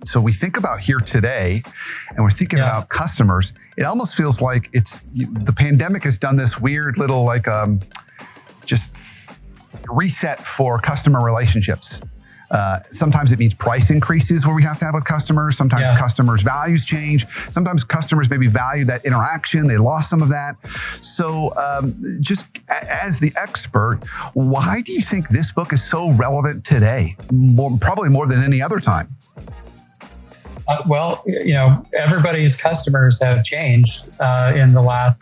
So we think about here today, and we're thinking about customers. It almost feels like the pandemic has done this weird little just reset for customer relationships. Sometimes it means price increases where we have to have with customers. Sometimes customers' values change. Sometimes customers maybe value that interaction. They lost some of that. So just as the expert, why do you think this book is so relevant today? Probably more than any other time. Well, everybody's customers have changed in the last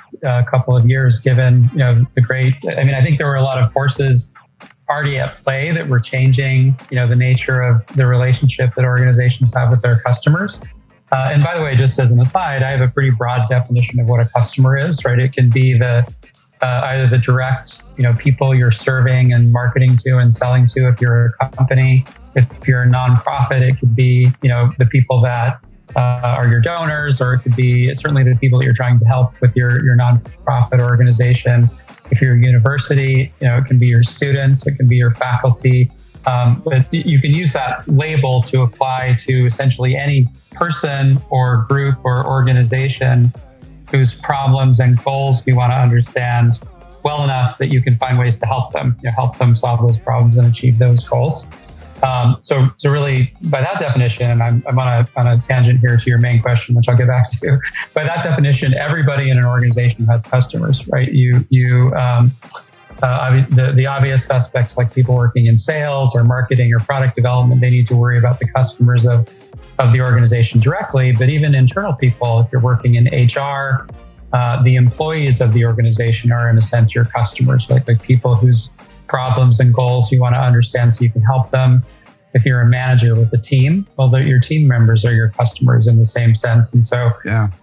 couple of years, given, I think there were a lot of forces already at play that were changing, the nature of the relationship that organizations have with their customers. And by the way, just as an aside, I have a pretty broad definition of what a customer is, right? It can be either the direct, people you're serving and marketing to and selling to if you're a company. If you're a nonprofit, it could be, the people that are your donors, or it could be certainly the people that you're trying to help with your nonprofit organization. If you're a university, it can be your students, it can be your faculty. But you can use that label to apply to essentially any person or group or organization whose problems and goals you want to understand well enough that you can find ways to help them solve those problems and achieve those goals. So really, by that definition, and I'm on a tangent here to your main question, which I'll get back to. By that definition, everybody in an organization has customers, right? The obvious suspects, like people working in sales or marketing or product development, they need to worry about the customers of the organization directly. But even internal people, if you're working in HR, the employees of the organization are in a sense your customers, like people whose problems and goals you want to understand so you can help them. If you're a manager with a team, well, your team members are your customers in the same sense. And so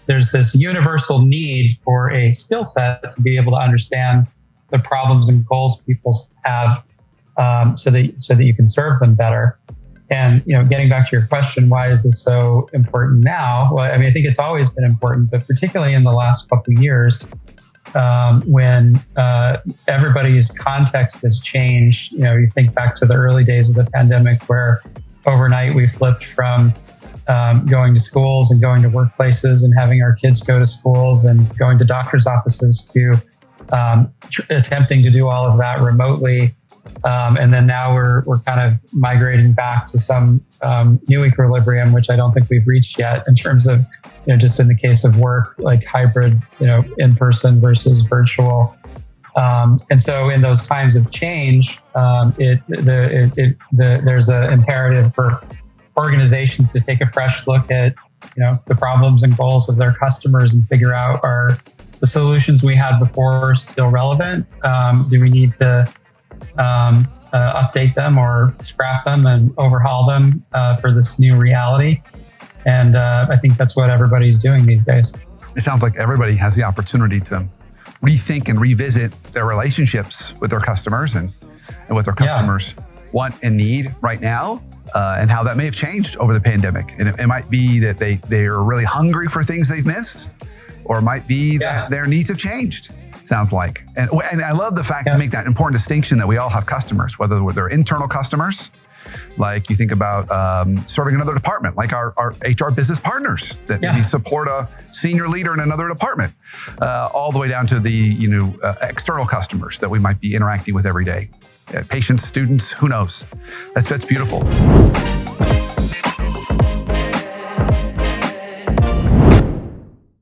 there's this universal need for a skill set to be able to understand the problems and goals people have, so that you can serve them better. And, getting back to your question, why is this so important now? Well, I think it's always been important, but particularly in the last couple of years, when everybody's context has changed. You think back to the early days of the pandemic, where overnight we flipped from going to schools and going to workplaces and having our kids go to schools and going to doctor's offices to attempting to do all of that remotely. And then now we're kind of migrating back to some new equilibrium, which I don't think we've reached yet in terms of, just in the case of work, like hybrid, in person versus virtual. And so in those times of change, there's an imperative for organizations to take a fresh look at, the problems and goals of their customers and figure out, are the solutions we had before still relevant? Do we need to update them or scrap them and overhaul them for this new reality? And I think that's what everybody's doing these days. It sounds like everybody has the opportunity to rethink and revisit their relationships with their customers and what their customers want and need right now, and how that may have changed over the pandemic. And it might be that they are really hungry for things they've missed, or it might be that their needs have changed. Sounds like. And I love the fact to make that important distinction that we all have customers, whether they're internal customers, like you think about serving another department, like our HR business partners that maybe support a senior leader in another department, all the way down to the external customers that we might be interacting with every day. Patients, students, who knows? That's beautiful.